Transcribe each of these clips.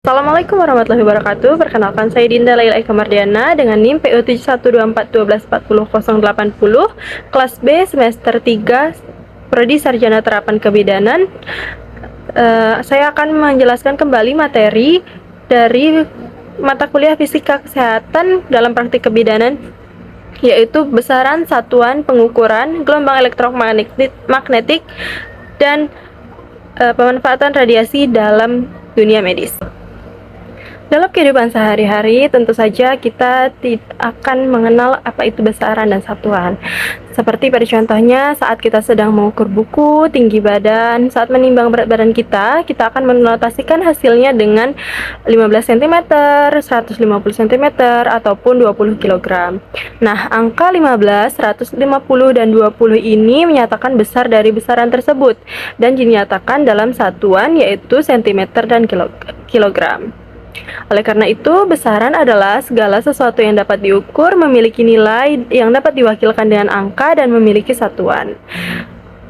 Assalamualaikum warahmatullahi wabarakatuh. Perkenalkan saya Dinda Laila Eka Mardiana dengan NIM PU 7124124080, kelas B semester 3, Prodi Sarjana Terapan Kebidanan. Saya akan menjelaskan kembali materi dari mata kuliah Fisika Kesehatan dalam Praktik Kebidanan, yaitu besaran satuan pengukuran gelombang elektromagnetik dan pemanfaatan radiasi dalam dunia medis. Dalam kehidupan sehari-hari, tentu saja kita akan mengenal apa itu besaran dan satuan. Seperti pada contohnya, saat kita sedang mengukur buku, tinggi badan, saat menimbang berat badan kita akan menotasikan hasilnya dengan 15 cm, 150 cm, ataupun 20 kg. Nah, angka 15, 150, dan 20 ini menyatakan besar dari besaran tersebut, dan dinyatakan dalam satuan yaitu cm dan kilogram. Oleh karena itu, besaran adalah segala sesuatu yang dapat diukur, memiliki nilai yang dapat diwakilkan dengan angka, dan memiliki satuan.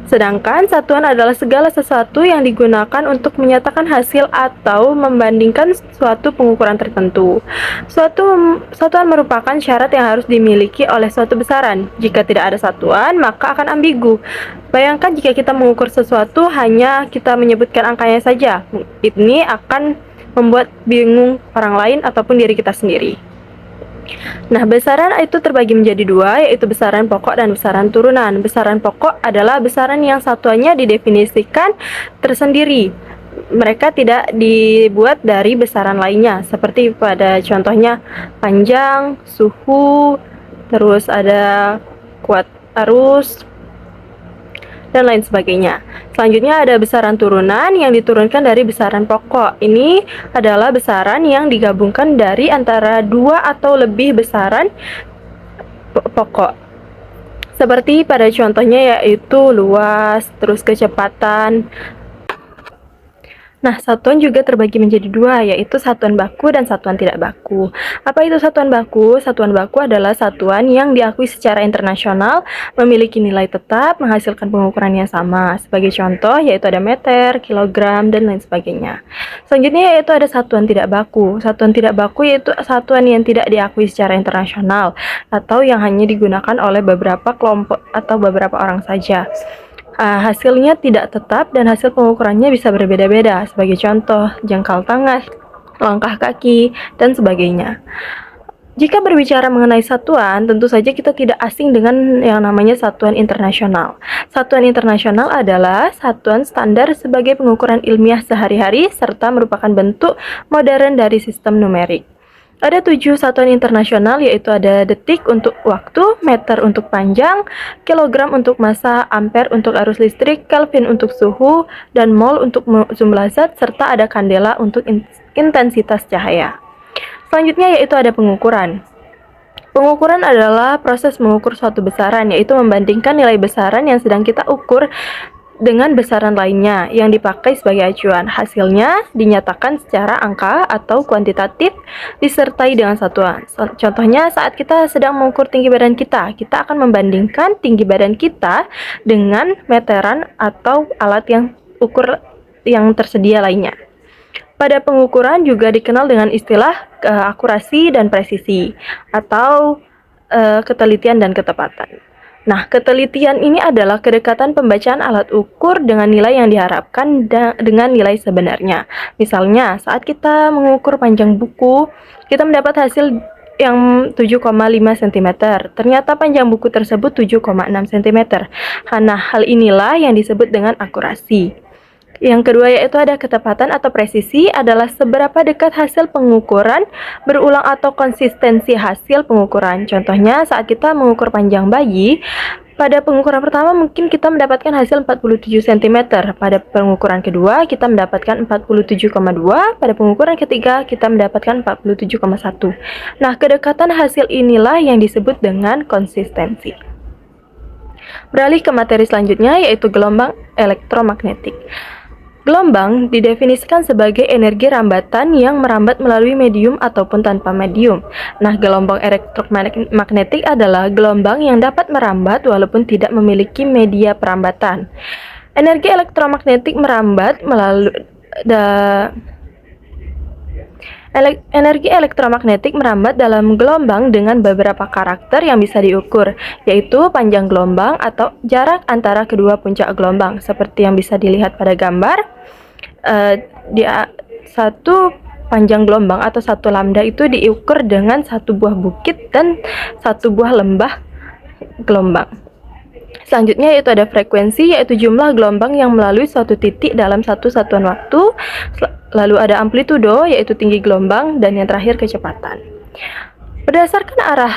Sedangkan satuan adalah segala sesuatu yang digunakan untuk menyatakan hasil atau membandingkan suatu pengukuran tertentu. Satuan merupakan syarat yang harus dimiliki oleh suatu besaran. Jika tidak ada satuan, maka akan ambigu. Bayangkan jika kita mengukur sesuatu hanya kita menyebutkan angkanya saja. Ini akan membuat bingung orang lain ataupun diri kita sendiri. Nah, besaran itu terbagi menjadi dua, yaitu besaran pokok dan besaran turunan. Besaran pokok adalah besaran yang satuannya didefinisikan tersendiri. Mereka tidak dibuat dari besaran lainnya, seperti pada contohnya panjang, suhu, terus ada kuat arus, dan lain sebagainya. Selanjutnya ada besaran turunan yang diturunkan dari besaran pokok. Ini adalah besaran yang digabungkan dari antara dua atau lebih besaran pokok. Seperti pada contohnya yaitu luas, terus kecepatan. Nah, satuan juga terbagi menjadi dua, yaitu satuan baku dan satuan tidak baku. Apa itu satuan baku? Satuan baku adalah satuan yang diakui secara internasional, memiliki nilai tetap, menghasilkan pengukuran yang sama. Sebagai contoh, yaitu ada meter, kilogram, dan lain sebagainya. Selanjutnya yaitu ada satuan tidak baku. Satuan tidak baku yaitu satuan yang tidak diakui secara internasional, atau yang hanya digunakan oleh beberapa kelompok atau beberapa orang saja. Hasilnya tidak tetap dan hasil pengukurannya bisa berbeda-beda. Sebagai contoh, jangkau tangan, langkah kaki, dan sebagainya. Jika berbicara mengenai satuan, tentu saja kita tidak asing dengan yang namanya satuan internasional. Satuan internasional adalah satuan standar sebagai pengukuran ilmiah sehari-hari serta merupakan bentuk modern dari sistem numerik. Ada 7 satuan internasional, yaitu ada detik untuk waktu, meter untuk panjang, kilogram untuk massa, ampere untuk arus listrik, kelvin untuk suhu, dan mol untuk jumlah zat, serta ada kandela untuk intensitas cahaya. Selanjutnya yaitu ada pengukuran. Pengukuran adalah proses mengukur suatu besaran, yaitu membandingkan nilai besaran yang sedang kita ukur dengan besaran lainnya yang dipakai sebagai acuan. Hasilnya dinyatakan secara angka atau kuantitatif disertai dengan satuan. Contohnya saat kita sedang mengukur tinggi badan kita akan membandingkan tinggi badan kita dengan meteran atau alat yang ukur yang tersedia lainnya. Pada pengukuran juga dikenal dengan istilah akurasi dan presisi atau ketelitian dan ketepatan. Nah, ketelitian ini adalah kedekatan pembacaan alat ukur dengan nilai yang diharapkan dengan nilai sebenarnya. Misalnya, saat kita mengukur panjang buku, kita mendapat hasil yang 7,5 cm. Ternyata panjang buku tersebut 7,6 cm. Nah, hal inilah yang disebut dengan akurasi. Yang kedua yaitu ada ketepatan atau presisi, adalah seberapa dekat hasil pengukuran berulang atau konsistensi hasil pengukuran. Contohnya saat kita mengukur panjang bayi, pada pengukuran pertama mungkin kita mendapatkan hasil 47 cm. Pada pengukuran kedua kita mendapatkan 47,2. Pada pengukuran ketiga kita mendapatkan 47,1. Nah, kedekatan hasil inilah yang disebut dengan konsistensi. Beralih ke materi selanjutnya yaitu gelombang elektromagnetik. Gelombang didefinisikan sebagai energi rambatan yang merambat melalui medium ataupun tanpa medium. Nah, gelombang elektromagnetik adalah gelombang yang dapat merambat walaupun tidak memiliki media perambatan. Energi elektromagnetik merambat melalui Energi elektromagnetik merambat dalam gelombang dengan beberapa karakter yang bisa diukur, yaitu panjang gelombang atau jarak antara kedua puncak gelombang, seperti yang bisa dilihat pada gambar. Satu panjang gelombang atau satu lambda itu diukur dengan satu buah bukit dan satu buah lembah gelombang. Selanjutnya yaitu ada frekuensi, yaitu jumlah gelombang yang melalui suatu titik dalam satu satuan waktu. Lalu ada amplitudo, yaitu tinggi gelombang, dan yang terakhir kecepatan. Berdasarkan arah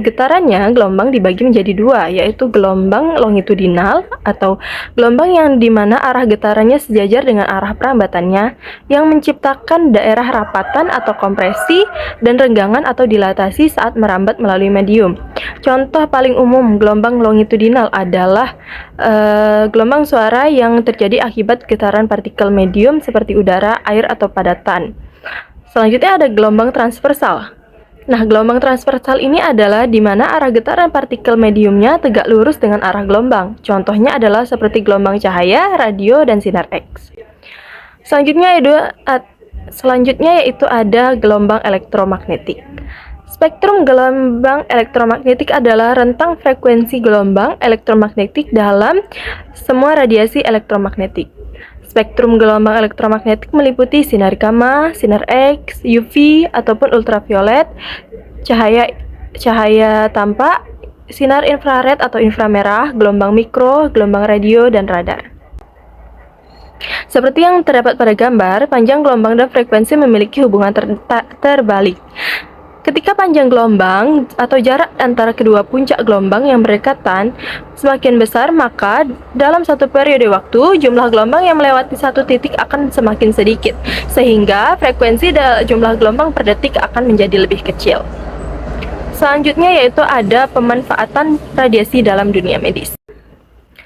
getarannya, gelombang dibagi menjadi dua, yaitu gelombang longitudinal atau gelombang yang dimana arah getarannya sejajar dengan arah perambatannya, yang menciptakan daerah rapatan atau kompresi dan renggangan atau dilatasi saat merambat melalui medium. Contoh paling umum gelombang longitudinal adalah gelombang suara yang terjadi akibat getaran partikel medium seperti udara, air, atau padatan. Selanjutnya ada gelombang transversal. Nah, gelombang transversal ini adalah di mana arah getaran partikel mediumnya tegak lurus dengan arah gelombang. Contohnya adalah seperti gelombang cahaya, radio, dan sinar X. Selanjutnya yaitu ada gelombang elektromagnetik. Spektrum gelombang elektromagnetik adalah rentang frekuensi gelombang elektromagnetik dalam semua radiasi elektromagnetik. Spektrum gelombang elektromagnetik meliputi sinar gamma, sinar X, UV, ataupun ultraviolet, cahaya tampak, sinar infrared atau inframerah, gelombang mikro, gelombang radio, dan radar. Seperti yang terdapat pada gambar, panjang gelombang dan frekuensi memiliki hubungan terbalik. Ketika panjang gelombang atau jarak antara kedua puncak gelombang yang berdekatan semakin besar, maka dalam satu periode waktu, jumlah gelombang yang melewati satu titik akan semakin sedikit, sehingga frekuensi jumlah gelombang per detik akan menjadi lebih kecil. Selanjutnya yaitu ada pemanfaatan radiasi dalam dunia medis.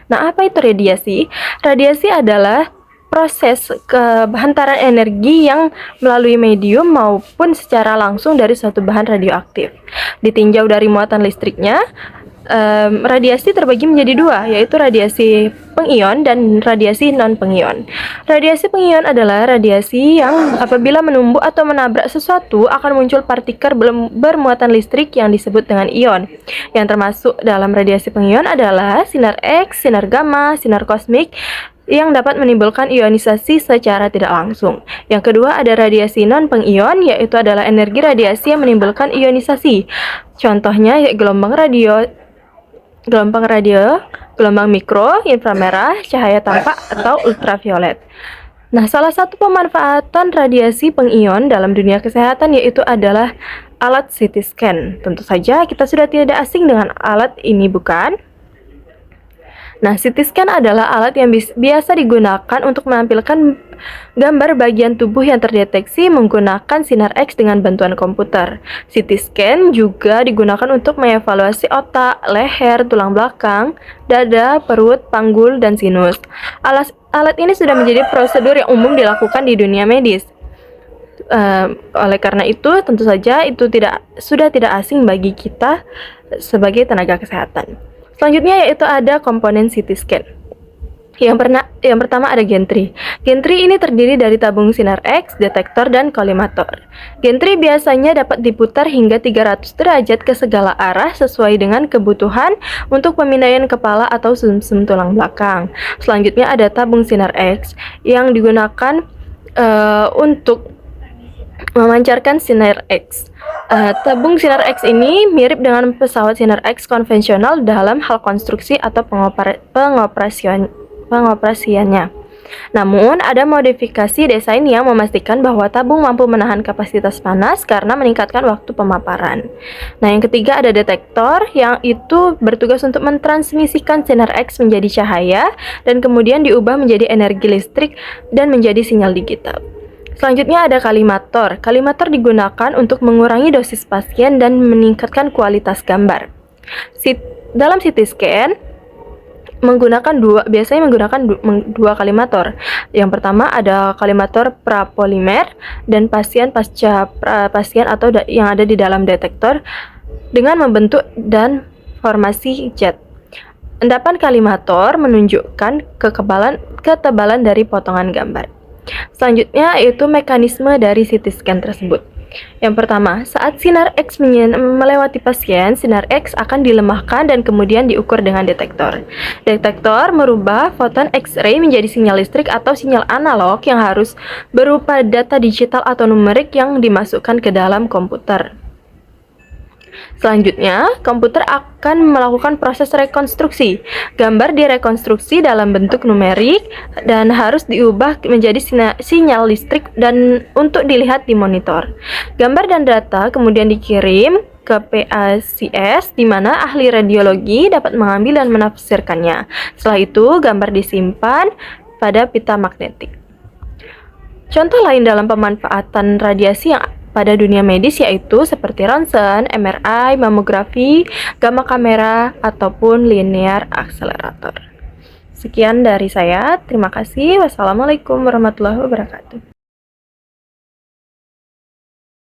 Nah, apa itu radiasi? Radiasi adalah proses kehantaran energi yang melalui medium maupun secara langsung dari suatu bahan radioaktif. Ditinjau dari muatan listriknya, radiasi terbagi menjadi dua, yaitu radiasi pengion dan radiasi non-pengion. Radiasi pengion adalah radiasi yang apabila menumbuk atau menabrak sesuatu akan muncul partikel bermuatan listrik yang disebut dengan ion. Yang termasuk dalam radiasi pengion adalah sinar X, sinar gamma, sinar kosmik, yang dapat menimbulkan ionisasi secara tidak langsung. Yang kedua ada radiasi non-pengion, yaitu adalah energi radiasi yang menimbulkan ionisasi. Contohnya gelombang radio, gelombang mikro, inframerah, cahaya tampak, atau ultraviolet. Nah, salah satu pemanfaatan radiasi pengion dalam dunia kesehatan yaitu adalah alat CT scan. Tentu saja kita sudah tidak asing dengan alat ini, bukan? Nah, CT scan adalah alat yang biasa digunakan untuk menampilkan gambar bagian tubuh yang terdeteksi menggunakan sinar X dengan bantuan komputer. CT scan juga digunakan untuk mengevaluasi otak, leher, tulang belakang, dada, perut, panggul, dan sinus. Alat ini sudah menjadi prosedur yang umum dilakukan di dunia medis. Oleh karena itu, tentu saja itu sudah tidak asing bagi kita sebagai tenaga kesehatan. Selanjutnya yaitu ada komponen CT scan. Yang pertama ada gantry. Gantry ini terdiri dari tabung sinar X, detektor, dan kolimator. Gantry biasanya dapat diputar hingga 300 derajat ke segala arah sesuai dengan kebutuhan untuk pemindaian kepala atau sumsum tulang belakang. Selanjutnya ada tabung sinar X yang digunakan untuk memancarkan sinar X. Tabung sinar X ini mirip dengan pesawat sinar X konvensional dalam hal konstruksi atau pengoperasiannya. Namun, ada modifikasi desain yang memastikan bahwa tabung mampu menahan kapasitas panas karena meningkatkan waktu pemaparan. Nah, yang ketiga ada detektor yang itu bertugas untuk mentransmisikan sinar X menjadi cahaya dan kemudian diubah menjadi energi listrik dan menjadi sinyal digital. Selanjutnya ada kalimator. Kalimator digunakan untuk mengurangi dosis pasien dan meningkatkan kualitas gambar. Dalam CT scan biasanya menggunakan dua kalimator. Yang pertama ada kalimator prapolimer dan pasien atau yang ada di dalam detektor dengan membentuk dan formasi jet. Endapan kalimator menunjukkan ketebalan dari potongan gambar. Selanjutnya yaitu mekanisme dari CT scan tersebut. Yang pertama, saat sinar X melewati pasien, sinar X akan dilemahkan dan kemudian diukur dengan detektor. Detektor merubah foton X-ray menjadi sinyal listrik atau sinyal analog yang harus berupa data digital atau numerik yang dimasukkan ke dalam komputer. Selanjutnya, komputer akan melakukan proses rekonstruksi. Gambar direkonstruksi dalam bentuk numerik dan harus diubah menjadi sinyal listrik dan untuk dilihat di monitor. Gambar dan data kemudian dikirim ke PACS di mana ahli radiologi dapat mengambil dan menafsirkannya. Setelah itu, gambar disimpan pada pita magnetik. Contoh lain dalam pemanfaatan radiasi yang pada dunia medis yaitu seperti ronsen, MRI, mamografi, gamma kamera, ataupun linear accelerator. Sekian dari saya, terima kasih. Wassalamualaikum warahmatullahi wabarakatuh.